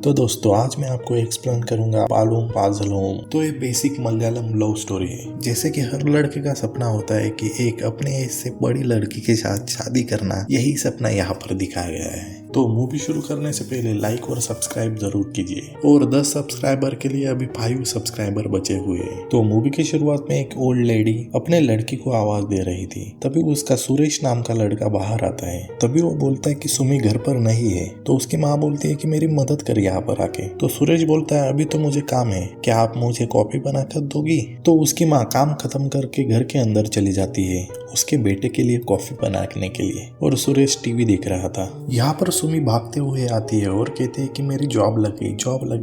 तो दोस्तों आज मैं आपको एक्सप्लेन करूंगा पालूम पाजलोम। तो ये बेसिक मलयालम लव स्टोरी है। जैसे कि हर लड़के का सपना होता है कि एक अपने एज से बड़ी लड़की के साथ शादी करना, यही सपना यहाँ पर दिखाया गया है। तो मूवी शुरू करने से पहले लाइक और सब्सक्राइब जरूर कीजिए। और 10 सब्सक्राइबर के लिए अभी 5 सब्सक्राइबर बचे हुए हैं। तो मूवी की शुरुआत में एक ओल्ड लेडी अपने लड़की को आवाज दे रही थी। तभी उसका सुरेश नाम का लड़का बाहर आता है। तभी वो बोलता है कि सुमी घर पर नहीं है। तो उसकी माँ बोलती है कि मेरी मदद कर यहाँ पर आके। तो सुरेश बोलता है अभी तो मुझे काम है, क्या आप मुझे कॉफी बनाकर दोगी? तो उसकी माँ काम खत्म करके घर के अंदर चली जाती है उसके बेटे के लिए कॉफी बनाने के लिए। और सुरेश टीवी देख रहा था। यहाँ पर सुमी भागते हुए आती है और कहती है कि मेरी जॉब लग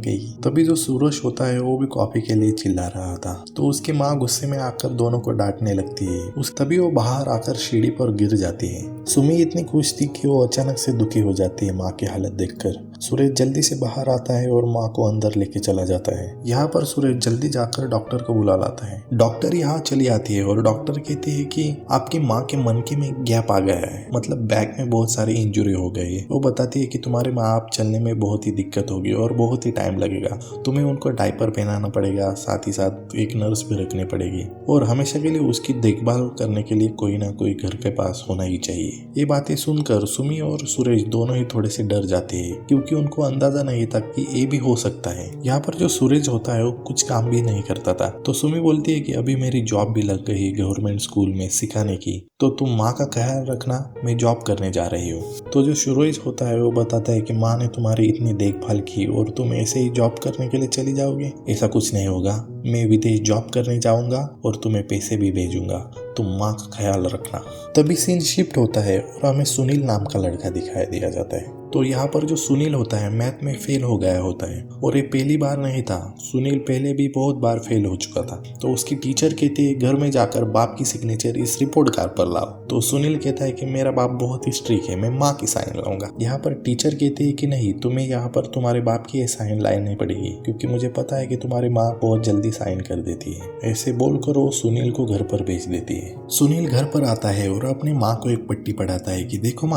गई। तभी जो सुरेश होता है वो भी कॉफी के लिए चिल्ला रहा था। तो उसकी माँ गुस्से में आकर दोनों को डांटने लगती है। तभी वो बाहर आकर सीढ़ी पर गिर जाती है। सुमी इतनी खुश थी कि वो अचानक से दुखी हो जाती है माँ की हालत देखकर। सुरेश जल्दी से बाहर आता है और माँ को अंदर लेके चला जाता है। यहाँ पर सुरेश जल्दी जाकर डॉक्टर को बुला लाता है। डॉक्टर यहाँ चली आती है और डॉक्टर कहती है कि आपकी माँ के मनके में गैप आ गया है, मतलब बैक में बहुत सारी इंजरी हो गई है। वो बताती है कि तुम्हारे माँ आप चलने में बहुत ही दिक्कत होगी और बहुत ही टाइम लगेगा। तुम्हें उनको डायपर पहनाना पड़ेगा, साथ ही साथ एक नर्स भी रखनी पड़ेगी और हमेशा के लिए उसकी देखभाल करने के लिए कोई ना कोई घर के पास होना ही चाहिए। ये बातें सुनकर सुमी और सुरेश दोनों ही थोड़े से डर जाते हैं, क्योंकि उनको अंदाजा नहीं था कि ये भी हो सकता है। यहाँ पर जो सूरज होता है वो कुछ काम भी नहीं करता था। तो सुमी बोलती है कि अभी मेरी जॉब भी लग गई गवर्नमेंट स्कूल में सिखाने की, तो तुम माँ का ख्याल रखना, मैं जॉब करने जा रही हूँ। तो जो सूरज होता है वो बताता है कि माँ ने तुम्हारी इतनी देखभाल की और तुम ऐसे ही जॉब करने के लिए चली जाओगे? ऐसा कुछ नहीं होगा, मैं विदेश जॉब करने जाऊंगा और तुम्हें पैसे भी भेजूंगा, तुम माँ का ख्याल रखना। तभी सीन शिफ्ट होता है और हमें सुनील नाम का लड़का दिखाई दिया जाता है। तो यहाँ पर जो सुनील होता है मैथ में फेल हो गया होता है और ये पहली बार नहीं था, सुनील पहले भी बहुत बार फेल हो चुका था। तो उसकी टीचर कहती है घर में जाकर बाप की सिग्नेचर इस रिपोर्ट कार्ड पर लाओ। तो सुनील कहता है कि मेरा बाप बहुत ही स्ट्रिक्ट है, मैं माँ की साइन लाऊंगा। यहाँ पर टीचर कहती है कि नहीं, तुम्हें यहाँ पर तुम्हारे बाप की साइन लानी पड़ेगी, क्योंकि मुझे पता है कि तुम्हारी माँ बहुत जल्दी साइन कर देती है। ऐसे बोलकर वो सुनील को घर पर भेज देती है। सुनील घर पर आता है और अपनी माँ को एक पट्टी पढ़ाता है कि देखो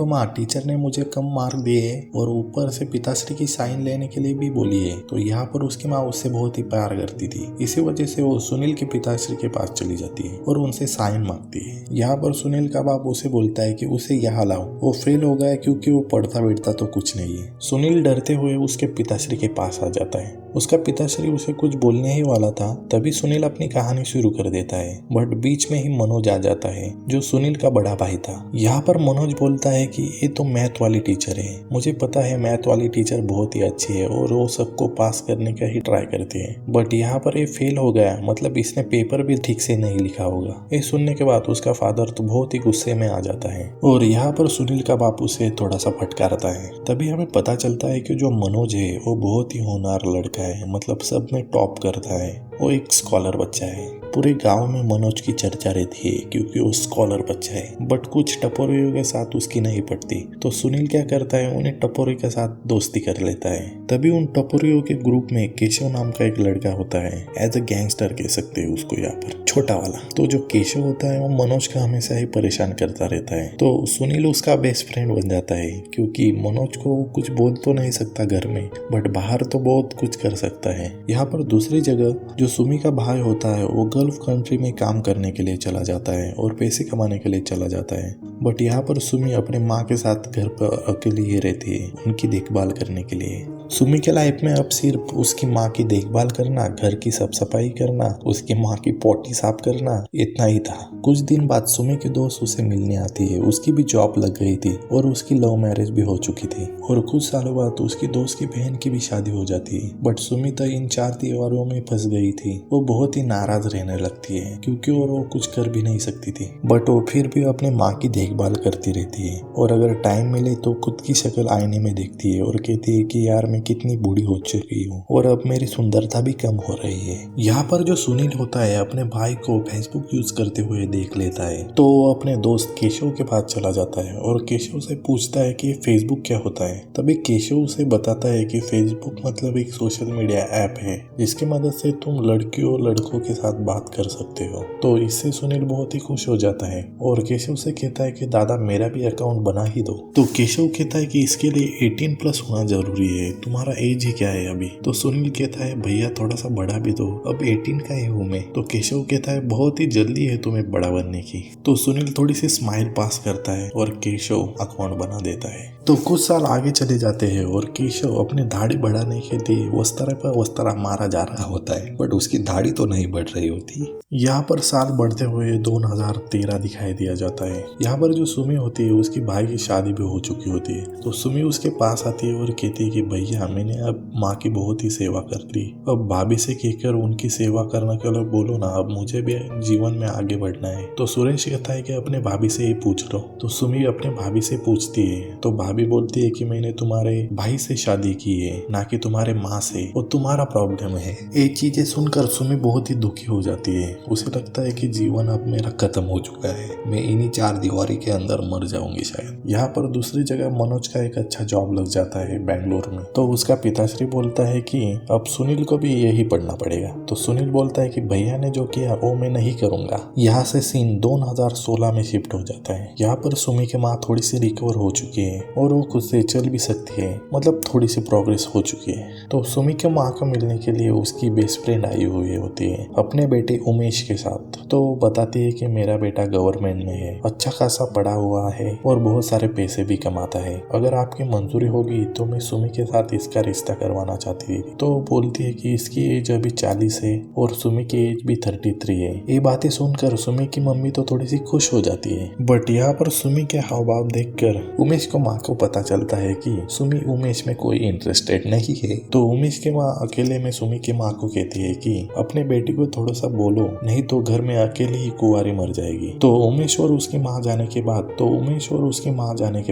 माँ, टीचर ने मुझे कम मार्क दिए और ऊपर से पिताश्री की साइन लेने के लिए भी बोली है। तो यहाँ पर उसकी माँ उससे बहुत ही प्यार करती थी, इसी वजह से वो सुनील के पिताश्री के पास चली जाती है और उनसे साइन मांगती है। यहाँ पर सुनील का बाप उसे बोलता है कि उसे यहाँ लाओ, वो फेल हो गया क्योंकि वो पढ़ता बैठता तो कुछ नहीं है। सुनील डरते हुए उसके पिताश्री के पास आ जाता है। उसका पिताश्री उसे कुछ बोलने ही वाला था, तभी सुनील अपनी कहानी शुरू कर देता है। बट बीच में ही मनोज आ जाता है जो सुनील का बड़ा भाई था। यहाँ पर मनोज बोलता है कि ये तो मैथ वाली टीचर है, मुझे पता है मैथ वाली टीचर बहुत ही अच्छी है और वो सबको पास करने का ही ट्राई करती है, बट यहाँ पर ये फेल हो गया, मतलब इसने पेपर भी ठीक से नहीं लिखा होगा। ये सुनने के बाद उसका फादर तो बहुत ही गुस्से में आ जाता है और यहाँ पर सुनील का बाप उसे थोड़ा सा फटकारता है। तभी हमें पता चलता है कि जो मनोज है वो बहुत ही होनहार लड़का है, मतलब सब में टॉप करता है, वो एक स्कॉलर बच्चा है। पूरे गांव में मनोज की चर्चा रहती है क्योंकि वो स्कॉलर बच्चा है, बट कुछ टपोरियों के साथ उसकी नहीं पड़ती। तो सुनील क्या करता है, उन्हें टपोरी के साथ दोस्ती कर लेता है। तभी उन टपोरियों के ग्रुप में केशव नाम का एक लड़का होता है, एज अ गैंगस्टर कह सकते हैं उसको, यहाँ पर छोटा वाला। तो जो केशव होता है वो मनोज का हमेशा ही परेशान करता रहता है। तो सुनील उसका बेस्ट फ्रेंड बन जाता है, क्योंकि मनोज को कुछ बोल तो नहीं सकता घर में, बट बाहर तो बहुत कुछ कर सकता है। यहाँ पर दूसरी जगह जो सुमी का भाई होता है वो गल्फ कंट्री में काम करने के लिए चला जाता है और पैसे कमाने के लिए चला जाता है। बट यहाँ पर सुमी अपने माँ के साथ घर पर अकेली ही रहती है उनकी देखभाल करने के लिए। सुमी के लाइफ में अब सिर्फ उसकी माँ की देखभाल करना, घर की साफ सफाई करना, उसकी माँ की पोटी साफ करना, इतना ही था। कुछ दिन बाद सुमी की दोस्त उसे मिलने आती है। उसकी भी जॉब लग गई थी और उसकी लव मैरिज भी हो चुकी थी और कुछ सालों बाद उसकी दोस्त की बहन की भी शादी हो जाती है। बट सुमी तो इन 4 दीवारों में फंस गई थी। वो बहुत ही नाराज रहने लगती है क्योंकि वो कुछ कर भी नहीं सकती थी, बट वो फिर भी अपने माँ की देखभाल करती रहती है और अगर टाइम मिले तो खुद की शक्ल आईने में देखती है और कहती है कि यार मैं कितनी बूढ़ी हो चुकी हूँ और अब मेरी सुंदरता भी कम हो रही है। यहाँ पर जो सुनील होता है अपने भाई को फेसबुक यूज करते हुए देख लेता है, तो वो अपने दोस्त केशव के पास चला जाता है और केशव से पूछता है कि फेसबुक क्या होता है। तभी केशव उसे बताता है कि फेसबुक मतलब एक सोशल मीडिया ऐप है जिसकी मदद से तुम लड़कियों और लड़कों के साथ बात कर सकते हो। तो इससे सुनील बहुत ही खुश हो जाता है और केशव से कहता है कि दादा मेरा भी अकाउंट बना ही दो। तो केशव कहता है कि इसके लिए 18+ होना जरूरी है, तुम्हारा एज ही क्या है अभी? तो सुनील कहता है भैया थोड़ा सा बड़ा भी दो, अब 18 का ही हूँ मैं। तो केशव कहता है बहुत ही जल्दी है तुम्हें बड़ा बनने की। तो सुनील थोड़ी सी स्माइल पास करता है और केशव अकाउंट बना देता है। तो कुछ साल आगे चले जाते हैं और केशव अपनी दाढ़ी बढ़ाने के लिए वस्तारा पर वस्तारा मारा जा रहा होता है, बट उसकी दाढ़ी तो नहीं बढ़ रही होती। यहाँ पर साल बढ़ते हुए 2013 दिखाई दिया जाता है। यहाँ पर जो सुमी होती है उसकी भाई की शादी भी हो चुकी होती है। तो सुमी उसके पास आती है और कहती है कि भैया मैंने अब माँ की बहुत ही सेवा कर ली, अब भाभी से कहकर उनकी सेवा करने के लिए बोलो ना, अब मुझे भी जीवन में आगे बढ़ना है। तो सुरेश कहता है कि अपने भाभी से ही पूछ लो। तो सुमी अपने भाभी से पूछती है तो भाभी बोलती है कि मैंने तुम्हारे भाई से शादी की है, ना कि तुम्हारे माँ से, और तुम्हारा प्रॉब्लम है। ये चीजें सुनकर सुमी बहुत ही दुखी हो जाती है। उसे लगता है कि जीवन अब मेरा खत्म हो चुका है, मैं इन्हीं चार दीवारी के अंदर मर जाऊंगी शायद। यहाँ पर दूसरी जगह मनोज का एक अच्छा जॉब लग जाता है बेंगलोर में। तो उसका पिताश्री बोलता है कि अब सुनील को भी यही पढ़ना पड़ेगा। तो सुनील बोलता है कि भैया ने जो किया वो मैं नहीं करूंगा। यहाँ से सीन 2016 में शिफ्ट हो जाता है। यहाँ पर सुमी की माँ थोड़ी सी रिकवर हो चुकी है और वो खुद से चल भी सकती है, मतलब थोड़ी सी प्रोग्रेस हो चुकी है। तो सुमी के माँ को मिलने के लिए उसकी बेस्ट फ्रेंड आई हुई होती है अपने बेटे उमेश के साथ। तो वो बताती है कि मेरा बेटा गवर्नमेंट में है, अच्छा खासा पढ़ा हुआ है और बहुत सारे पैसे भी कमाता है, अगर आपकी मंजूरी होगी तो मैं सुमी के साथ इसका रिश्ता करवाना चाहती थी। तो बोलती है कि इसकी एज अभी 40 है और सुमी की एज भी 33 है। ये बातें सुनकर सुमी की मम्मी तो थोड़ी सी खुश हो जाती है, बट यहाँ पर सुमी के हाव भाव देखकर उमेश को माँ को पता चलता है कि सुमी उमेश में कोई इंटरेस्टेड नहीं है। तो उमेश की माँ अकेले में सुमी की माँ को कहती है कि अपने बेटी को थोड़ा सा बोलो, नहीं तो घर में अकेली ही कुंवारी मर जाएगी। तो उमेश और उसकी माँ जाने के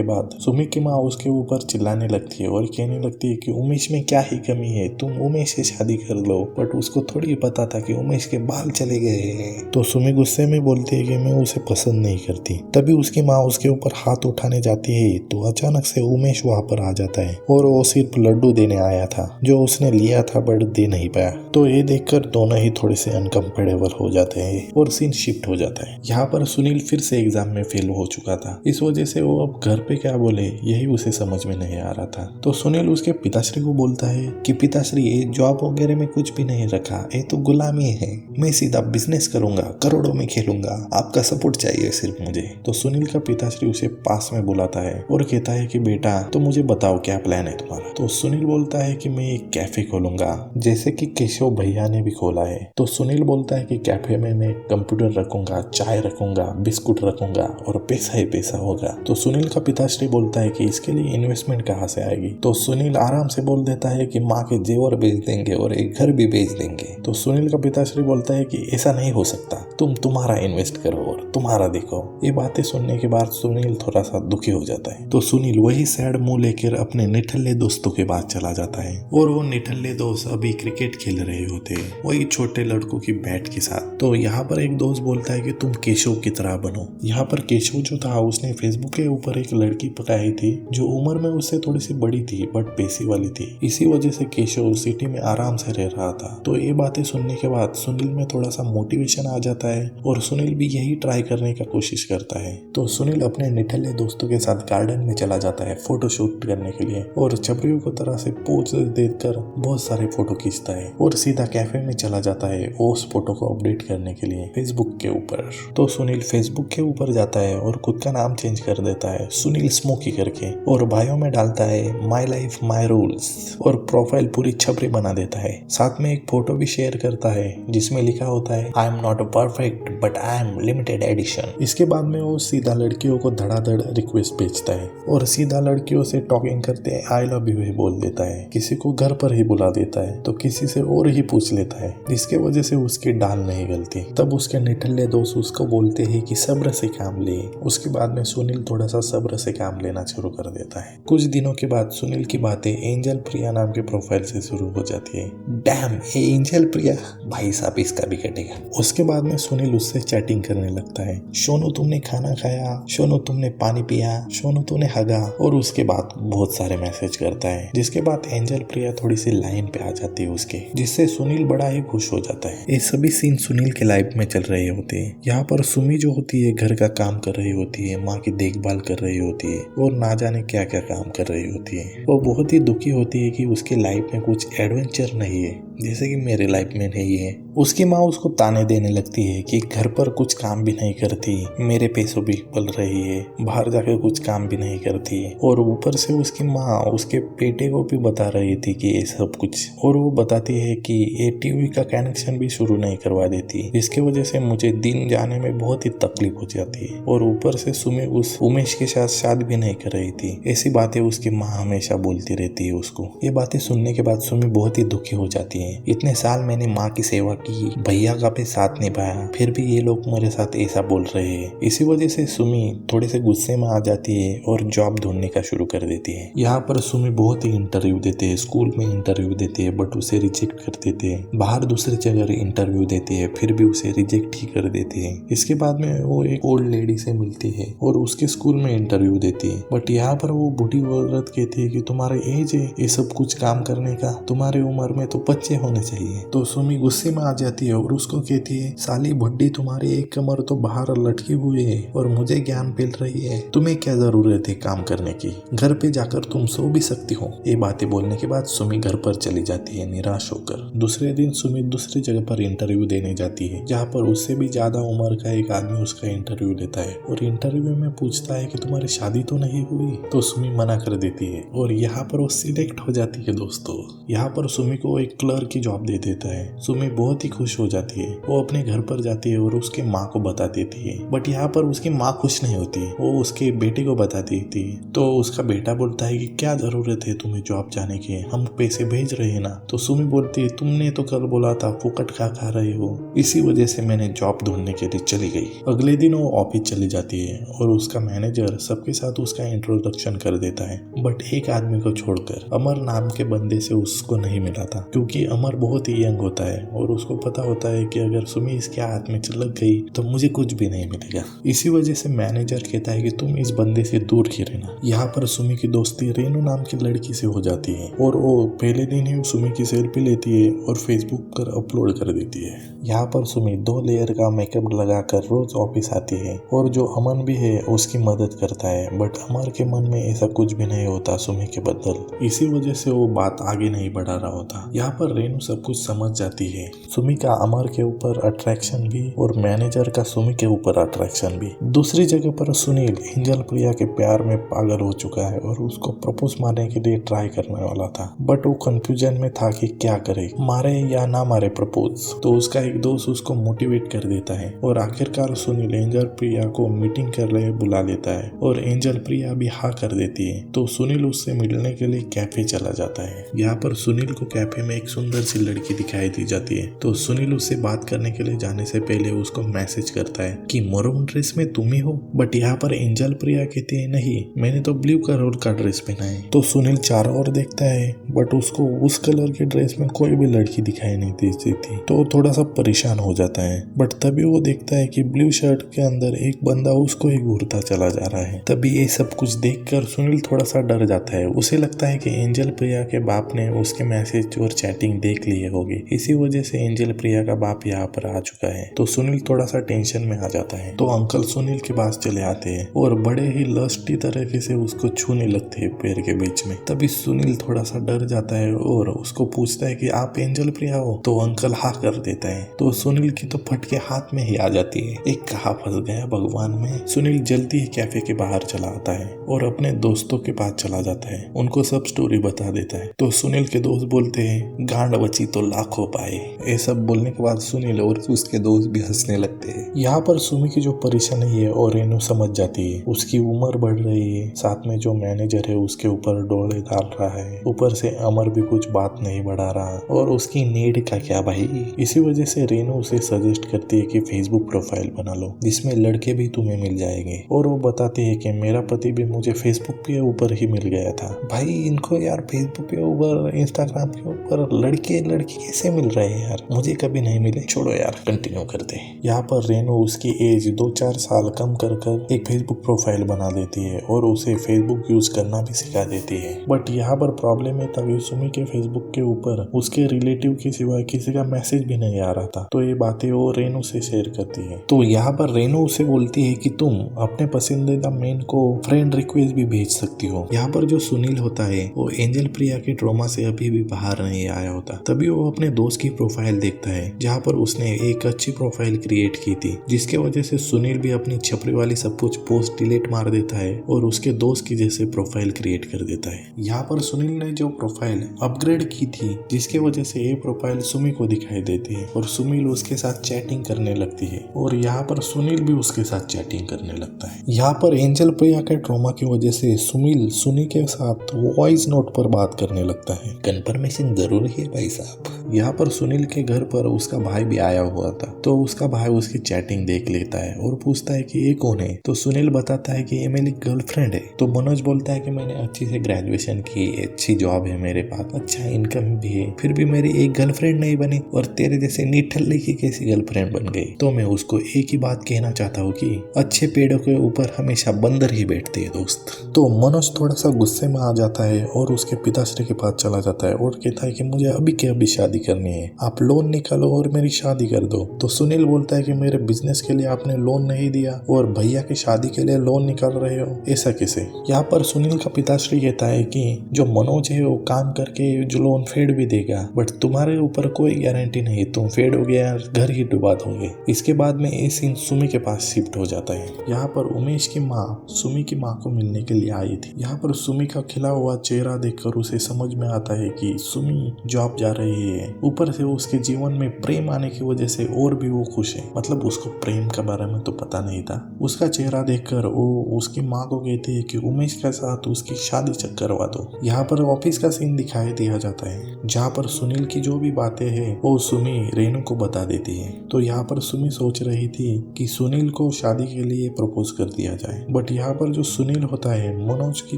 बाद सुमी की माँ उसके ऊपर चिल्लाने लगती है और कहने लगती है कि उमेश में क्या ही कमी है, तुम उमेश से शादी कर लो। बट उसको थोड़ी पता था कि उमेश के बाल चले गए हैं। तो सुमी गुस्से में बोलती है कि मैं उसे पसंद नहीं करती। तभी उसकी माँ उसके ऊपर हाथ उठाने जाती है तो अचानक से उमेश वहाँ पर आ जाता है और वो सिर्फ लड्डू देने आया था जो उसने लिया था बट दे नहीं पाया। तो ये देखकर दोनों ही थोड़े से अनकंफर्टेबल हो जाते हैं और सीन शिफ्ट हो जाता है। यहाँ पर सुनील फिर से एग्जाम में फेल हो चुका था, इस वजह से वो अब घर पे क्या बोले यही उसे समझ में नहीं आ रहा था। तो सुनील उसके पिताश्री को बोलता है कि पिताश्री ये जॉब वगैरह में कुछ भी नहीं रखा, ये तो गुलामी है, मैं सीधा बिजनेस करूंगा, करोड़ों में खेलूंगा, आपका सपोर्ट चाहिए सिर्फ मुझे। तो सुनील का पिताश्री उसे पास में बुलाता है और कहता है कि बेटा तो मुझे बताओ क्या प्लान है तुम्हारा। तो सुनील बोलता है कि मैं एक कैफे खोलूंगा जैसे कि केशव भैया ने भी खोला है। तो सुनील बोलता है कि कैफे में मैं कंप्यूटर रखूंगा, चाय रखूंगा, बिस्कुट रखूंगा और पैसा ही पैसा होगा। तो सुनील का पिताश्री बोलता है कि इसके लिए इन्वेस्टमेंट कहाँ से आएगी। तो सुनील आराम से बोल देता है कि माँ के जेवर बेच देंगे और एक घर भी बेच देंगे। तो सुनील का पिताश्री बोलता है कि ऐसा नहीं हो सकता, तुम्हारा इन्वेस्ट करो और तुम्हारा देखो। ये बातें सुनने के बाद सुनील थोड़ा सा दुखी हो जाता है। तो सुनील वही सैड मुंह लेकर अपने निठल्ले दोस्तों के पास चला जाता है और वो निठल्ले दोस्त अभी क्रिकेट खेल रहे होते हैं, वही छोटे लड़कों की बैट के साथ। तो यहाँ पर एक दोस्त बोलता है कि तुम केशव की तरह बनो। यहाँ पर केशव जो था उसने फेसबुक के ऊपर एक लड़की पटाई थी जो उम्र में उससे थोड़ी सी बड़ी थी बट पैसे वाली थी, इसी वजह से केशव सिटी में आराम से रह रहा था। तो ये बातें सुनने के बाद सुनील में थोड़ा सा मोटिवेशन आ जाता है और सुनील भी यही ट्राई करने का कोशिश करता है। तो सुनील अपने निठल्ले दोस्तों के साथ गार्डन में चला जाता है फोटो शूट करने के लिए और छपरियों को तरह से पोज देकर बहुत सारे फोटो खींचता है और सीधा कैफे में चला जाता है उस फोटो को अपडेट करने के लिए फेसबुक के ऊपर। तो सुनील फेसबुक के ऊपर जाता है और खुद का नाम चेंज कर देता है सुनील स्मोकी करके और बायो में डालता है माई लाइफ माई रूल्स और प्रोफाइल पूरी छपरी बना देता है। साथ में एक फोटो भी शेयर करता है जिसमें लिखा होता है I am not perfect but I am limited edition. इसके बाद में वो सीधा लड़कियों को धड़ाधड़ रिक्वेस्ट भेजता है और सीधा लड़कियों से टॉकिंग करते आई लव यू बोल देता है, किसी को घर पर ही बुला देता है तो किसी से और ही पूछ लेता है जिसके वजह से उसकी दाल नहीं गलती। तब उसके निठल्ले दोस्त उसको बोलते हैं कि सब्र से काम ले। उसके बाद में सुनील थोड़ा सा सब्र से काम लेना शुरू कर देता है। कुछ दिनों के बाद सुनील की बातें एंजल प्रिया नाम के प्रोफाइल से शुरू हो जाती है। डैम एंजल प्रिया, भाई साहब इसका भी कटेगा। उसके बाद में सुनील उससे चैटिंग करने लगता है, सोनू तुमने खाना खाया, सोनू तुमने पानी पिया, सोनू तूने हगा देगा और उसके बाद बहुत सारे मैसेज करता है, जिसके बाद एंजल प्रिया थोड़ी सी लाइन पे आ जाती है उसके, जिससे सुनील बड़ा ही खुश हो जाता है। ये सभी सीन सुनील के लाइफ में चल रहे होते हैं। यहाँ पर सुमी जो होती है घर का काम कर रही होती है, माँ की देखभाल कर रही होती है और ना जाने क्या क्या काम कर रही होती है। वो बहुत ही दुखी होती है कि उसके लाइफ में कुछ एडवेंचर नहीं है, जैसे कि मेरे लाइफ में नहीं है। उसकी माँ उसको ताने देने लगती है कि घर पर कुछ काम भी नहीं करती, मेरे पैसों भी पल रही है, बाहर जाकर कुछ काम भी नहीं करती, और ऊपर से उसकी माँ उसके बेटे को भी बता रही थी कि ये सब कुछ, और वो बताती है कि ये टीवी का कनेक्शन भी शुरू नहीं करवा देती, जिसकी वजह से मुझे दिन जाने में बहुत ही तकलीफ हो जाती है, और ऊपर से सुमी उस उमेश के साथ शादी भी नहीं कर रही थी। ऐसी बातें उसकी माँ हमेशा बोलती रहती है उसको। ये बातें सुनने के बाद सुमी बहुत ही दुखी हो जाती है। इतने साल मैंने माँ की सेवा की, भैया का भी साथ निभाया, फिर भी ये लोग मेरे साथ ऐसा बोल रहे हैं। इसी वजह से सुमी थोड़े से गुस्से में आ जाती है और जॉब ढूंढने का शुरू कर देती है। यहाँ पर सुमी बहुत ही इंटरव्यू देते हैं, स्कूल में इंटरव्यू देते हैं बट उसे रिजेक्ट कर देते हैं, बाहर दूसरी जगह इंटरव्यू देते हैं फिर भी उसे रिजेक्ट ही कर देते हैं। इसके बाद में वो एक ओल्ड लेडी से मिलती है और उसके स्कूल में इंटरव्यू देती है, बट यहाँ पर वो बूढ़ी औरत कहती है कि तुम्हारा एज है ये सब कुछ काम करने का, तुम्हारी उम्र में तो बच्चे होने चाहिए। तो सुमी गुस्से में आ जाती है और उसको कहती है, साली बुड्ढी तुम्हारी एक कमर तो बाहर लटकी हुई है और मुझे ज्ञान मिल रही है, तुम्हें क्या जरूरत है काम करने की, घर पे जाकर तुम सो भी सकती हो। ये बातें बोलने के बाद सुमी घर पर चली जाती है निराश होकर। दूसरे दिन सुमी दूसरी जगह पर इंटरव्यू देने जाती है, जहाँ पर उससे भी ज्यादा उम्र का एक आदमी उसका इंटरव्यू लेता है और इंटरव्यू में पूछता है कि तुम्हारी शादी तो नहीं हुई, तो सुमी मना कर देती है और यहाँ पर वो सिलेक्ट हो जाती है। दोस्तों यहाँ पर सुमी को एक क्लर्क की जॉब दे देता है। सुमी बहुत ही खुश हो जाती है, वो अपने घर पर जाती है और उसके माँ को बता देती है, बट यहाँ पर उसकी माँ खुश नहीं होती, वो उसके बेटे को बता देती है। तो उसका बेटा बोलता है कि क्या जरूरत है तुम्हें जॉब जाने की, हम पैसे भेज रहे हैं ना। तो सुमी बोलती है, तुमने तो कल बोला था फुकट खा रहे हो, इसी वजह से मैंने जॉब ढूंढने के लिए चली गई। अगले दिन वो ऑफिस चली जाती है और उसका मैनेजर सबके साथ उसका इंट्रोडक्शन कर देता है, बट एक आदमी को छोड़कर, अमर नाम के बंदे से उसको नहीं मिला था, क्योंकि अमर बहुत ही यंग होता है और उसको पता होता है कि अगर सुमी इसके हाथ में लग गई तो मुझे कुछ भी नहीं मिलेगा। इसी वजह से मैनेजर कहता है कि तुम इस बंदे से दूर ही रहना। यहाँ पर सुमी की दोस्ती रेनू नाम की लड़की से हो जाती है और वो पहले दिन ही सुमी की सेल्फी लेती है और फेसबुक पर अपलोड कर देती है। यहाँ पर सुमी 2 लेयर का मेकअप लगाकर रोज ऑफिस आती है और जो अमन भी है उसकी मदद करता है, बट अमर के मन में ऐसा कुछ भी नहीं होता सुमी के बदल। इसी वजह से वो बात आगे नहीं बढ़ा रहा होता। यहाँ पर रेनू सब कुछ समझ जाती है, सुमी का अमर के ऊपर अट्रैक्शन भी और मैनेजर का सुमी के ऊपर अट्रैक्शन भी। दूसरी जगह पर सुनील एंजल प्रिया के प्यार में पागल हो चुका है और उसको प्रपोज मारने के लिए ट्राई करने वाला था, बट वो कंफ्यूजन में था कि क्या करे, मारे या ना मारे प्रपोज। तो उसका एक दोस्त उसको मोटिवेट कर देता है और आखिरकार सुनील एंजल प्रिया को मीटिंग कर लिए बुला लेता है और एंजल प्रिया भी हाँ कर देती है। तो सुनील उससे मिलने के लिए कैफे चला जाता है। यहाँ पर सुनील को कैफे में एक सुंदर सी लड़की दिखाई दी जाती है, तो सुनील उससे बात करने के लिए जाने से पहले उसको मैसेज करता है कि मरून ड्रेस में तुम ही हो, बट यहाँ पर एंजल प्रिया कहती है नहीं, मैंने तो ब्लू कलर का ड्रेस पहना है। तो सुनील चारों ओर देखता है बट उसको उस कलर के ड्रेस में कोई भी लड़की दिखाई नहीं देती थी, तो थोड़ा सा परेशान हो जाता है। बट तभी वो देखता है कि ब्लू शर्ट के अंदर एक बंदा उसको ही घूरता चला जा रहा है। तभी ये सब कुछ देखकर सुनील थोड़ा सा डर जाता है। उसे लगता है कि एंजल प्रिया के बाप ने उसके मैसेज और चैटिंग देख लिए होगी, इसी वजह से एंजल प्रिया का बाप यहाँ पर आ चुका है। तो सुनील थोड़ा सा टेंशन में आ जाता है। तो अंकल सुनील के पास चले आते हैं और बड़े ही लस्टी तरीके से उसको छूने लगते हैं पैर के बीच में। तभी सुनील थोड़ा सा डर जाता है और उसको पूछता है कि आप एंजल प्रिया हो, तो अंकल हाँ कर देता है। तो सुनील की तो फटके हाथ में ही आ जाती है। एक कहा फंस गया भगवान में। सुनील जल्दी ही कैफे के बाहर चला आता है और अपने दोस्तों के पास चला जाता है, उनको सब स्टोरी बता देता है। तो सुनील के दोस्त बोलते हैं गांड बची तो लाखों पाए। ये सब बोलने के बाद सुनील और उसके दोस्त भी हंसने लगते हैं। यहाँ पर सुमी की जो परेशानी है और रेनू समझ जाती है। उसकी उम्र बढ़ रही है, साथ में जो मैनेजर है उसके ऊपर डोले डाल रहा है, ऊपर से अमर भी कुछ बात नहीं बढ़ा रहा, और उसकी नीड का क्या भाई। इसी वजह से रेनू उसे सजेस्ट करती है कि फेसबुक प्रोफाइल बना लो जिसमें लड़के भी तुम्हें मिल जाएंगे, और वो बताती है कि मेरा पति भी मुझे फेसबुक के ऊपर ही मिल गया था। भाई इनको यार फेसबुक के ऊपर, इंस्टाग्राम के ऊपर लड़के लड़की कैसे मिल रहे हैं यार, मुझे कभी नहीं मिले, छोड़ो यार कंटिन्यू करते हैं। यहाँ पर रेनू उसकी एज 2-4 साल कम कर एक फेसबुक प्रोफाइल बना देती है और उसे फेसबुक यूज करना भी सिखा देती है। बट यहाँ पर प्रॉब्लम है तभी सुमी के फेसबुक के ऊपर उसके रिलेटिव के सिवाय किसी का मैसेज भी नहीं आ रहा था। तो ये बातें वो रेनू से शेयर करती है। तो यहाँ पर रेनू उसे बोलती है कि तुम अपने पसंदीदा मेन को फ्रेंड रिक्वेस्ट भी भेज सकती हो। यहाँ पर जो सुनील होता है वो एंजल प्रिया के ट्रॉमा से अभी भी बाहर नहीं आया होता। तभी वो अपने दोस्त की प्रोफाइल देखता है जहाँ पर उसने एक अच्छी प्रोफाइल क्रिएट की थी, जिसके वजह से सुनील भी अपनी छपरी वाली सब कुछ पोस्ट डिलीट मार देता है और उसके दोस्त की जैसे प्रोफाइल क्रिएट कर देता है। यहाँ पर सुनील ने जो प्रोफाइल अपग्रेड की थी जिसके वजह से ये प्रोफाइल सुमी को दिखाई देती है और सुनील उसके साथ चैटिंग करने लगती है और यहाँ पर सुनील भी उसके साथ चैटिंग करने लगता है। यहाँ पर एंजल प्रिया के ट्रॉमा की वजह से सुनील सुनी के साथ वॉइस नोट पर बात करने लगता है। कंफर्मेशन जरूरी है भाई साहब। यहाँ पर सुनील के घर पर उसका भाई भी आया हुआ था, तो उसका भाई उसकी चैटिंग देख लेता है और पूछता है कि ये कौन है। तो सुनील बताता है कि ये मेरी गर्लफ्रेंड है। तो मनोज बोलता है कि मैंने अच्छी से ग्रेजुएशन की, अच्छी जॉब है मेरे पास, अच्छा इनकम भी है, फिर भी मेरी एक गर्लफ्रेंड नहीं बनी और तेरे जैसे निठल्ले की कैसी गर्लफ्रेंड बन गई। तो मैं उसको एक ही बात कहना चाहता हूँ कि अच्छे पेड़ों के ऊपर हमेशा बंदर ही बैठते हैं दोस्त। तो मनोज थोड़ा सा गुस्से में आ जाता है और उसके पिताश्री के पास चला जाता है और कहता है कि मुझे अभी के अभी शादी करनी है, आप लोन निकालो और मेरी शादी कर दो। तो सुनील बोलता है कि मेरे बिजनेस के लिए आपने लोन नहीं दिया और भैया की शादी के लिए लोन निकाल रहे हो, ऐसा कैसे। यहाँ पर सुनील का पिताश्री कहता है कि जो मनोज है वो काम करके जो लोन फेड भी देगा, बट तुम्हारे ऊपर कोई गारंटी नहीं, तुम फेड हो गया घर ही डुबा दोगे। इसके बाद में ये सीन सुमी के पास शिफ्ट हो जाता है। यहाँ पर उमेश की माँ सुमी की माँ को मिलने के लिए आई थी। यहाँ पर सुमी का खिला हुआ चेहरा देखकर उसे समझ में आता है कि सुमी जॉब जा रही है। ऊपर से उसके जीवन में प्रेम आने की वजह से और भी वो खुश है। मतलब उसको प्रेम के बारे में तो पता नहीं था। उसका चेहरा देखकर वो उसकी माँ को कहती है कि उमेश के साथ उसकी शादी करवा दो। यहाँ पर ऑफिस का सीन दिखाई दिया जाता है जहाँ पर सुनील की जो भी बातें हैं वो सुमी रेनू को बता देती है। तो यहाँ पर सुमी सोच रही थी कि सुनील को शादी के लिए प्रपोज कर दिया जाए, बट यहाँ पर जो सुनील होता है मनोज की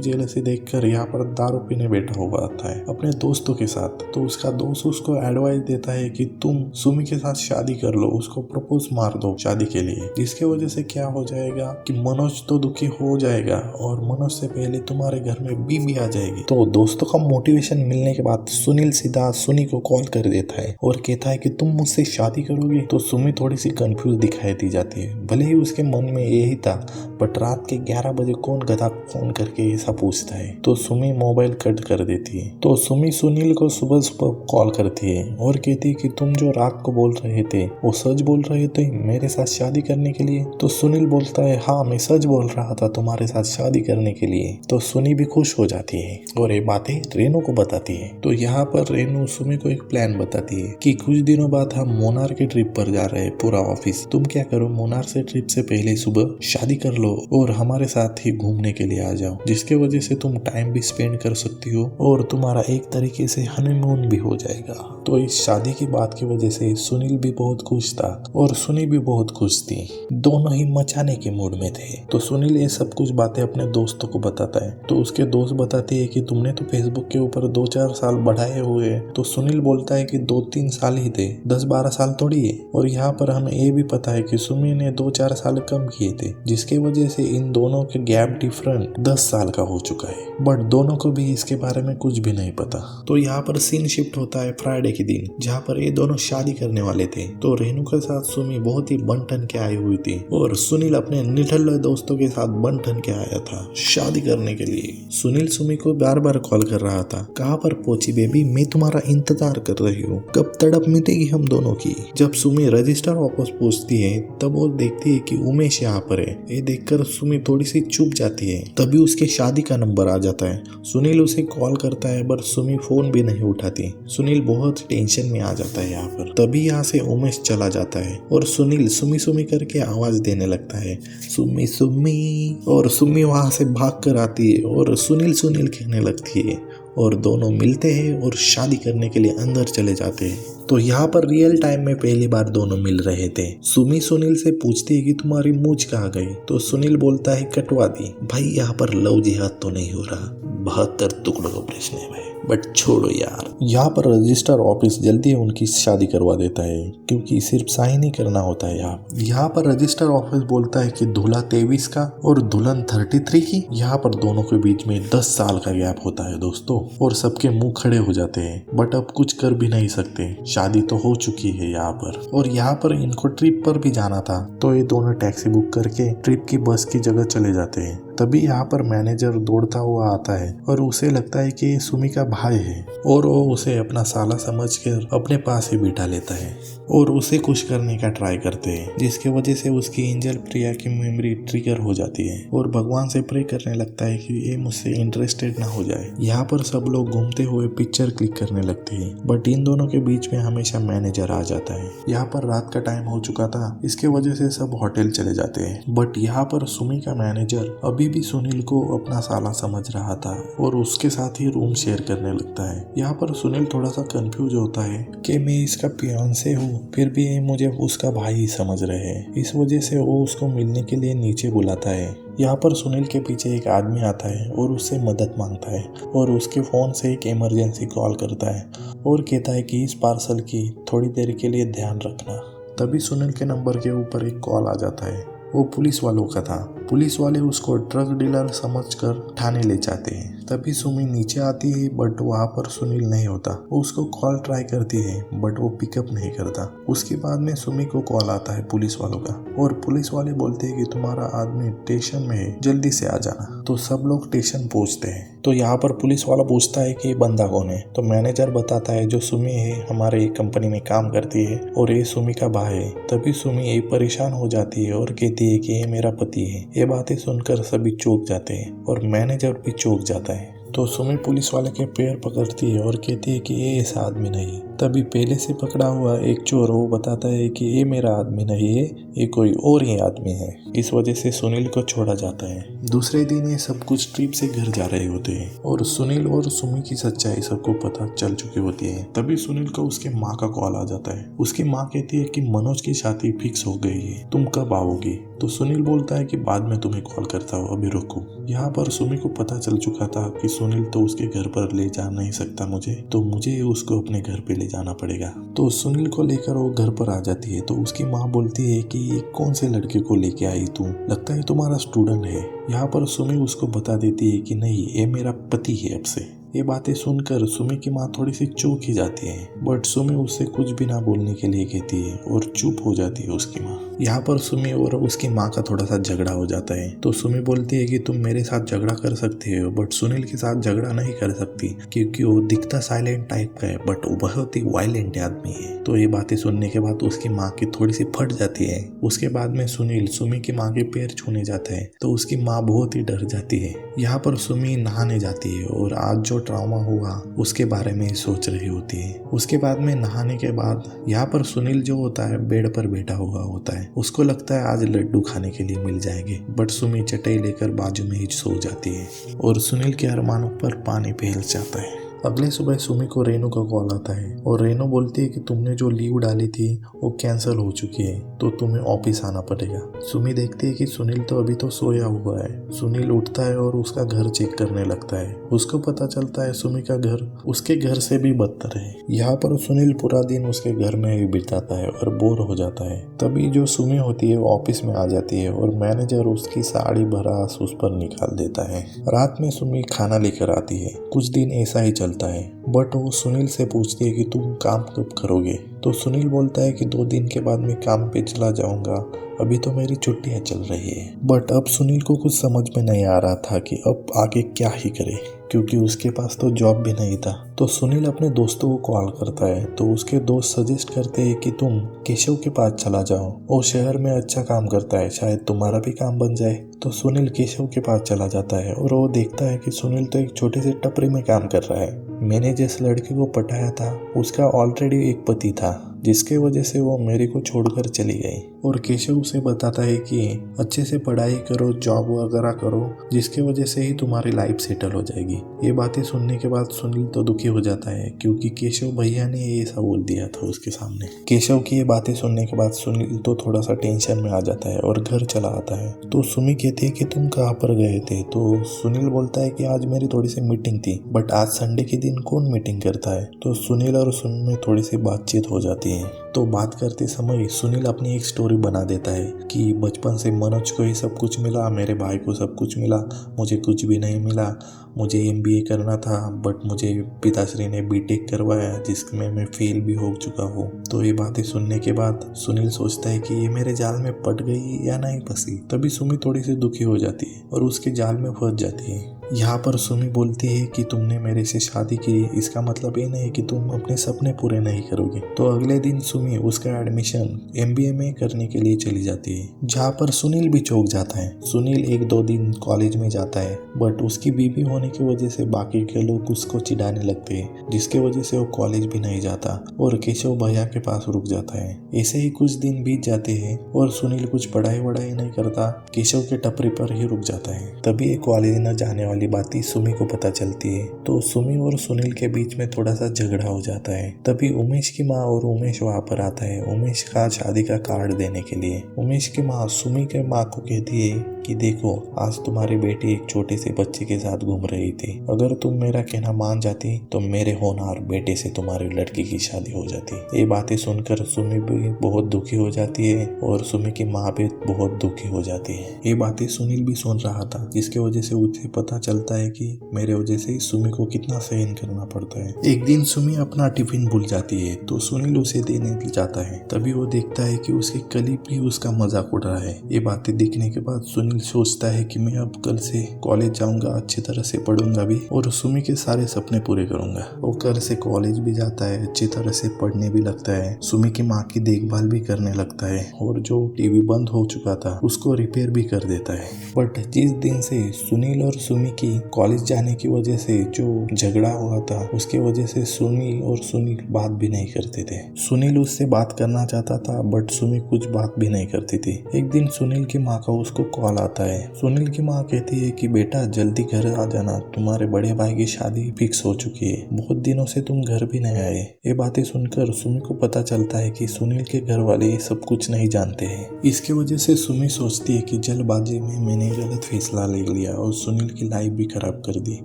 जेलसी देखकर यहाँ पर दारू पीने बैठा हुआ आता है अपने दोस्तों के साथ। तो उसका दोस्त उसको एडवाइस देता है कि तुम सुमी के साथ शादी कर लो, उसको प्रपोज मार दो शादी के लिए, जिसके वजह से क्या हो जाएगा कि मनोज तो दुखी हो जाएगा और मनोज से पहले तुम्हारे घर में बीवी आ जाएगी। तो दोस्तों का मोटिवेशन मिलने के बाद सुनील सीधा सुनी को कॉल कर देता है और कहता है कि तुम मुझसे शादी करोगे। तो सुमी थोड़ी सी कंफ्यूज दिखाई दी जाती है। भले ही उसके मन में यही था, बट रात के 11 बजे कौन गधा फोन करके ऐसा पूछता है। तो सुमी मोबाइल कट कर देती है। तो सुमी सुनील को सुबह सुबह कॉल करती है और कहती है कि तुम जो रात को बोल रहे थे वो सच बोल रहे थे मेरे साथ शादी करने के लिए। तो सुनील बोलता है हाँ मैं सच बोल रहा था तुम्हारे साथ शादी करने के लिए। तो सुनी भी खुश हो जाती है और ये बातें रेनू को बताती है। तो यहाँ पर रेनू सुमी को एक प्लान बताती है कि कुछ दिनों बाद हम मोनार के ट्रिप पर जा रहे हैं पूरा ऑफिस। तुम क्या करो मोनार से ट्रिप से पहले सुबह शादी कर लो और हमारे साथ ही घूमने के लिए आ जाओ, जिसके वजह से तुम टाइम भी स्पेंड कर सकती हो और तुम्हारा एक तरीके से हनीमून भी हो जाएगा। तो इस शादी की बात की वजह से सुनील भी बहुत खुश था और सुनी भी बहुत खुश थी। दोनों ही मचाने के मूड में थे। तो सुनील ये सब कुछ बातें अपने दोस्तों को बताता है। तो उसके दोस्त बताते हैं कि तुमने तो फेसबुक के ऊपर 2-4 साल बढ़ाए हुए। तो सुनील बोलता है कि 2-3 साल ही थे, 10-12 साल थोड़ी है। और यहाँ पर हमें ये भी पता है कि सुमी ने 2-4 साल कम किए थे, जिसके वजह से इन दोनों के गैप डिफरेंट 10 साल का हो चुका है। बट दोनों को भी इसके बारे में कुछ भी नहीं पता। तो यहाँ पर सीन शिफ्ट होता है फ्राइडे के दिन, जहाँ पर ये दोनों शादी करने वाले थे। तो रेनू के साथ सुमी बहुत ही बन ठन के आई हुई थी और सुनील अपने निठल्ले दोस्तों के साथ बन ठन के आया था शादी करने के लिए। सुनील सुमी को बार बार कॉल कर रहा था, कहाँ पर पहुंची बेबी, मैं तुम्हारा इंतजार कर रही हूँ, कब तड़प मिटेगी हम दोनों की। जब सुमी रजिस्टर वापस पूछती है तब वो देखती है कि उमेश यहाँ पर है। ये देखकर सुमी थोड़ी सी चुप जाती है। तभी उसके शादी का नंबर आ जाता है। सुनील उसे कॉल करता है पर सुमी फोन भी नहीं उठाती। सुनील बहुत टेंशन में आ जाता है यहाँ पर। तभी यहाँ से उमेश चला जाता है और सुनील सुमी सुमी करके आवाज देने लगता है, सुमी सुमी। और सुमी वहां से भाग कर आती है और सुनील सुनील कहने लगती है और दोनों मिलते हैं और शादी करने के लिए अंदर चले जाते हैं। तो यहाँ पर रियल टाइम में पहली बार दोनों मिल रहे थे। सुमी सुनील से पूछती है कि तुम्हारी मूंछ कहाँ गई। तो सुनील बोलता है कटवा दी। भाई यहाँ पर लव जिहाद तो नहीं हो रहा, 72 टुकड़ों का प्रश्न है भाई। बट छोड़ो यार। यहाँ पर रजिस्टर ऑफिस जल्दी उनकी शादी करवा देता है क्योंकि सिर्फ साइन ही करना होता है। यहाँ पर रजिस्टर ऑफिस बोलता है कि दूल्हा 23 का और दुल्हन 33 की। यहाँ पर दोनों के बीच में 10 साल का गैप होता है दोस्तों, और सबके मुंह खड़े हो जाते हैं, बट अब कुछ कर भी नहीं सकते, शादी तो हो चुकी है यहाँ पर। और यहाँ पर इनको ट्रिप पर भी जाना था, तो ये दोनों टैक्सी बुक करके ट्रिप की बस की जगह चले जाते हैं। तभी यहाँ पर मैनेजर दौड़ता हुआ आता है और उसे लगता है कि ये सुमी का भाई है, और वो उसे अपना साला समझकर अपने पास ही बिठा लेता है और उसे खुश करने का ट्राई करते हैं, जिसके वजह से उसकी एंजल प्रिया की मेमोरी ट्रिगर हो जाती है और भगवान से प्रे करने लगता है कि ये मुझसे इंटरेस्टेड ना हो जाए। यहाँ पर सब लोग घूमते हुए पिक्चर क्लिक करने लगते हैं, बट इन दोनों के बीच में हमेशा मैनेजर आ जाता है। यहाँ पर रात का टाइम हो चुका था, इसके वजह से सब होटल चले जाते हैं, बट यहाँ पर सुमी का मैनेजर अभी भी सुनील को अपना साला समझ रहा था और उसके साथ ही रूम शेयर करने लगता है। यहाँ पर सुनील थोड़ा सा कंफ्यूज होता है कि मैं इसका फियांसे हूँ, फिर भी ये मुझे उसका भाई ही समझ रहे हैं। इस वजह से वो उसको मिलने के लिए नीचे बुलाता है। यहाँ पर सुनील के पीछे एक आदमी आता है और उससे मदद मांगता है और उसके फोन से एक इमरजेंसी कॉल करता है और कहता है कि इस पार्सल की थोड़ी देर के लिए ध्यान रखना। तभी सुनील के नंबर के ऊपर एक कॉल आ जाता है, वो पुलिस वालों का था। पुलिस वाले उसको ड्रग डीलर समझकर थाने ले जाते हैं। तभी सुमी नीचे आती है, बट वहाँ पर सुनील नहीं होता। वो उसको कॉल ट्राई करती है, बट वो पिकअप नहीं करता। उसके बाद में सुमी को कॉल आता है पुलिस वालों का, और पुलिस वाले बोलते हैं कि तुम्हारा आदमी स्टेशन में है, जल्दी से आ जाना। तो सब लोग स्टेशन पहुँचते हैं। तो यहाँ पर पुलिस वाला पूछता है कि ये बंदा कौन है। तो मैनेजर बताता है जो सुमी है, हमारे एक कंपनी में काम करती है और ये सुमी का भाई है। तभी सुमी ये परेशान हो जाती है और कहती है कि ये मेरा पति है। ये बातें सुनकर सभी चौंक जाते हैं और मैनेजर भी चौंक जाता है। तो सुमी पुलिस वाले के पैर पकड़ती है और कहती है कि ये ऐसा आदमी नहीं। तभी पहले से पकड़ा हुआ एक चोर वो बताता है कि ये मेरा आदमी नहीं है, ये कोई और ही आदमी है। इस वजह से सुनील को छोड़ा जाता है। दूसरे दिन ये सब कुछ ट्रिप से घर जा रहे होते हैं और सुनील और सुमी की सच्चाई सबको पता चल चुकी होती है। तभी सुनील को उसके माँ का कॉल आ जाता है। उसकी माँ कहती है कि मनोज की शादी फिक्स हो गई है, तुम कब आओगी। तो सुनील बोलता है कि बाद में तुम्हें कॉल करता हूँ, अभी रुको। यहाँ पर सुमी को पता चल चुका था कि सुनील तो उसके घर पर ले जा नहीं सकता मुझे, तो मुझे उसको अपने घर पे ले जाना पड़ेगा। तो सुनील को लेकर वो घर पर आ जाती है। तो उसकी माँ बोलती है कि ये कौन से लड़के को लेके आई तू, लगता है तुम्हारा स्टूडेंट है। यहाँ पर सुमी उसको बता देती है कि नहीं, ये मेरा पति है अब से। ये बातें सुनकर सुमी की माँ थोड़ी सी चौंक ही जाती है, बट सुमी उससे कुछ भी ना बोलने के लिए कहती है और चुप हो जाती है उसकी माँ। यहाँ पर सुमी और उसकी माँ का थोड़ा सा झगड़ा हो जाता है। तो सुमी बोलती है कि तुम मेरे साथ झगड़ा कर सकते हो, बट सुनील के साथ झगड़ा नहीं कर सकती, क्योंकि वो दिखता साइलेंट टाइप का है, बट वो बहुत ही वायलेंट आदमी है। तो ये बातें सुनने के बाद उसकी माँ की थोड़ी सी फट जाती है। उसके बाद में सुनील सुमी की माँ के पैर छूने जाता है, तो उसकी माँ बहुत ही डर जाती है। यहाँ पर सुमी नहाने जाती है और आज जो ट्रॉमा हुआ उसके बारे में सोच रही होती है। उसके बाद में नहाने के बाद यहाँ पर सुनील जो होता है बेड पर बैठा हुआ होता है। उसको लगता है आज लड्डू खाने के लिए मिल जाएंगे, बट सुमी चटाई लेकर बाजू में ही सो जाती है और सुनील के अरमानों पर पानी फेल जाता है। अगले सुबह सुमी को रेनू का कॉल आता है और रेनू बोलती है कि तुमने जो लीव डाली थी वो कैंसिल हो चुकी है, तो तुम्हें ऑफिस आना पड़ेगा। सुमी देखती है कि सुनील तो अभी तो सोया हुआ है। सुनील उठता है और उसका घर चेक करने लगता है। उसको पता चलता है सुमी का घर उसके घर से भी बदतर है। यहाँ पर सुनील पूरा दिन उसके घर में ही बिताता है और बोर हो जाता है। तभी जो सुमी होती है वो ऑफिस में आ जाती है और मैनेजर उसकी साड़ी भरास उस पर निकाल देता है। रात में सुमी खाना लेकर आती है। कुछ दिन ऐसा ही चलता है, बट वो सुनील से पूछती है कि तुम काम कब करोगे। तो सुनील बोलता है कि 2 दिन के बाद मैं काम पे चला जाऊंगा, अभी तो मेरी छुट्टियां चल रही है। बट अब सुनील को कुछ समझ में नहीं आ रहा था कि अब आगे क्या ही करे, क्योंकि उसके पास तो जॉब भी नहीं था। तो सुनील अपने दोस्तों को कॉल करता है। तो उसके दोस्त सजेस्ट करते हैं कि तुम केशव के पास चला जाओ, वो शहर में अच्छा काम करता है, शायद तुम्हारा भी काम बन जाए। तो सुनील केशव के पास चला जाता है और वो देखता है कि सुनील तो एक छोटे से टपरी में काम कर रहा है। मैंने जिस लड़के को पटाया था उसका ऑलरेडी एक पति था, जिसके वजह से वो मेरे को छोड़कर चली गई। और केशव उसे बताता है कि अच्छे से पढ़ाई करो, जॉब वगैरह करो, जिसके वजह से ही तुम्हारी लाइफ सेटल हो जाएगी। ये बातें सुनने के बाद सुनील तो दुखी हो जाता है, क्योंकि केशव भैया ने ये ऐसा बोल दिया था उसके सामने। केशव की ये बातें सुनने के बाद सुनील तो थोड़ा सा टेंशन में आ जाता है और घर चला आता है। तो सुमी कहती है कि तुम कहाँ पर गए थे। तो सुनील बोलता है कि आज मेरी थोड़ी सी मीटिंग थी, बट आज संडे के दिन कौन मीटिंग करता है। तो सुनील और सुमी में थोड़ी सी बातचीत हो जाती है। तो बात करते समय सुनील अपनी एक स्टोरी बना देता है कि बचपन से मनोज को ही सब कुछ मिला, मेरे भाई को सब कुछ मिला, मुझे कुछ भी नहीं मिला। मुझे MBA करना था बट मुझे पिताश्री ने BTech करवाया जिसमें मैं फेल भी हो चुका हूँ। तो ये बातें सुनने के बाद सुनील सोचता है कि ये मेरे जाल में पट गई या नहीं फंसी। तभी सुमी थोड़ी सी दुखी हो जाती है और उसके जाल में फंस जाती है। यहाँ पर सुमी बोलती है कि तुमने मेरे से शादी की, इसका मतलब ये नहीं कि तुम अपने सपने पूरे नहीं करोगे। तो अगले दिन सुमी उसका एडमिशन MBA में करने के लिए चली जाती है, जहाँ पर सुनील भी चौंक जाता है। सुनील 1-2 दिन कॉलेज में जाता है बट उसकी बीवी होने की वजह से बाकी के लोग उसको चिढ़ाने लगते हैं, जिसके वजह से वो कॉलेज भी नहीं जाता और केशव भैया के पास रुक जाता है। ऐसे ही कुछ दिन बीत जाते हैं और सुनील कुछ पढ़ाई वढ़ाई नहीं करता, केशव के टपरी पर ही रुक जाता है। तभी एक कॉलेज न जाने वाली बातें सुमी को पता चलती है। तो सुमी और सुनील के बीच में थोड़ा सा झगड़ा हो जाता है। तभी उमेश की माँ और उमेश वहाँ पर आता है उमेश का शादी का कार्ड देने के लिए। उमेश की माँ सुमी के माँ को कहती है कि देखो आज तुम्हारी बेटी एक छोटे से बच्चे के साथ घूम रही थी, अगर तुम मेरा कहना मान जाती तो मेरे होनहार बेटे से तुम्हारी लड़की की शादी हो जाती। ये बातें सुनकर सुमी भी बहुत दुखी हो जाती है और सुमी की माँ भी बहुत दुखी हो जाती है। ये बातें सुनील भी सुन रहा था, जिसके वजह से उसे पता चलता है कि मेरे वजह से सुमी को कितना सहन करना पड़ता है। एक दिन सुमी अपना टिफिन भूल जाती है तो सुनील उसे देने जाता है। तभी वो देखता है कि उसके कलीग भी उसका मजाक उड़ रहा है। ये बातें देखने के बाद सुनील सोचता है कि मैं अब कल से कॉलेज जाऊंगा, अच्छी तरह से पढ़ूंगा भी और सुमी के सारे सपने पूरे करूंगा। वो कल से कॉलेज भी जाता है, अच्छी तरह से पढ़ने भी लगता है, सुमी की माँ की देखभाल भी करने लगता है और जो टीवी बंद हो चुका था उसको रिपेयर भी कर देता है। बट जिस दिन से सुनील और सुमी की कॉलेज जाने की वजह से जो झगड़ा हुआ था उसके वजह से सुमी और सुनील बात भी नहीं करते थे। सुनील उससे बात करना चाहता था बट सुमी कुछ बात भी नहीं करती थी। एक दिन सुनील की माँ का उसको कॉल आता है। सुनील की माँ कहती है कि बेटा जल्दी घर आ जाना, तुम्हारे बड़े भाई की शादी फिक्स हो चुकी है, बहुत दिनों से तुम घर भी नहीं आए। ये बातें सुनकर सुमी को पता चलता है कि सुनील के घर वाले ये सब कुछ नहीं जानते हैं। इसके वजह से सुमी सोचती है कि जल्दबाजी में मैंने गलत फैसला ले लिया और सुनील की लाइफ भी खराब कर दी।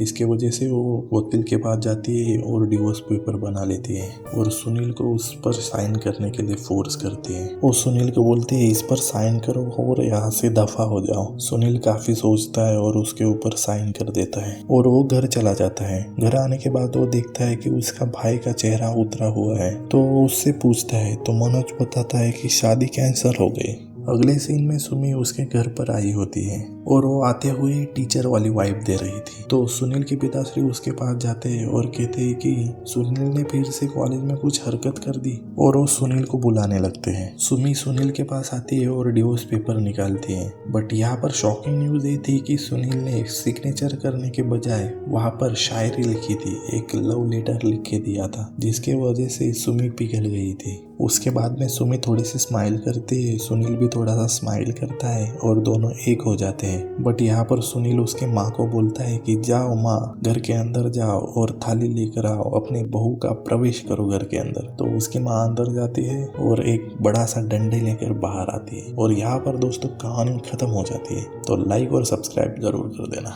इसके वजह से वो वकील के पास जाती है और डिवोर्स पेपर बना लेती है और सुनील को उस पर साइन करने के लिए फोर्स करती है। वो सुनील को बोलती है इस पर साइन करो और यहाँ से दफा हो जाओ। सुनील काफी सोचता है और उसके ऊपर साइन कर देता है और वो घर चला जाता है। घर आने के बाद वो देखता है कि उसका भाई का चेहरा उतरा हुआ है। तो वो उससे पूछता है तो मनोज बताता है कि शादी कैंसिल हो गई। अगले सीन में सुमी उसके घर पर आई होती है और वो आते हुए टीचर वाली वाइब दे रही थी। तो सुनील के पिताश्री उसके पास जाते हैं और कहते हैं कि सुनील ने फिर से कॉलेज में कुछ हरकत कर दी और वो सुनील को बुलाने लगते हैं। सुमी सुनील के पास आती है और डिवोर्स पेपर निकालती है। बट यहाँ पर शॉकिंग न्यूज ये थी कि सुनील ने सिग्नेचर करने के बजाय वहाँ पर शायरी लिखी थी, एक लव लेटर लिख के दिया था, जिसके वजह से सुमी पिघल गई थी। उसके बाद में सुमी थोड़ी सी स्माइल करती है, सुनील भी थोड़ा सा स्माइल करता है और दोनों एक हो जाते हैं। बट यहाँ पर सुनील उसके माँ को बोलता है कि जाओ माँ, घर के अंदर जाओ और थाली लेकर आओ, अपने बहू का प्रवेश करो घर के अंदर। तो उसकी माँ अंदर जाती है और एक बड़ा सा डंडे लेकर बाहर आती है और यहाँ पर दोस्तों कहानी खत्म हो जाती है। तो लाइक और सब्सक्राइब जरूर कर देना।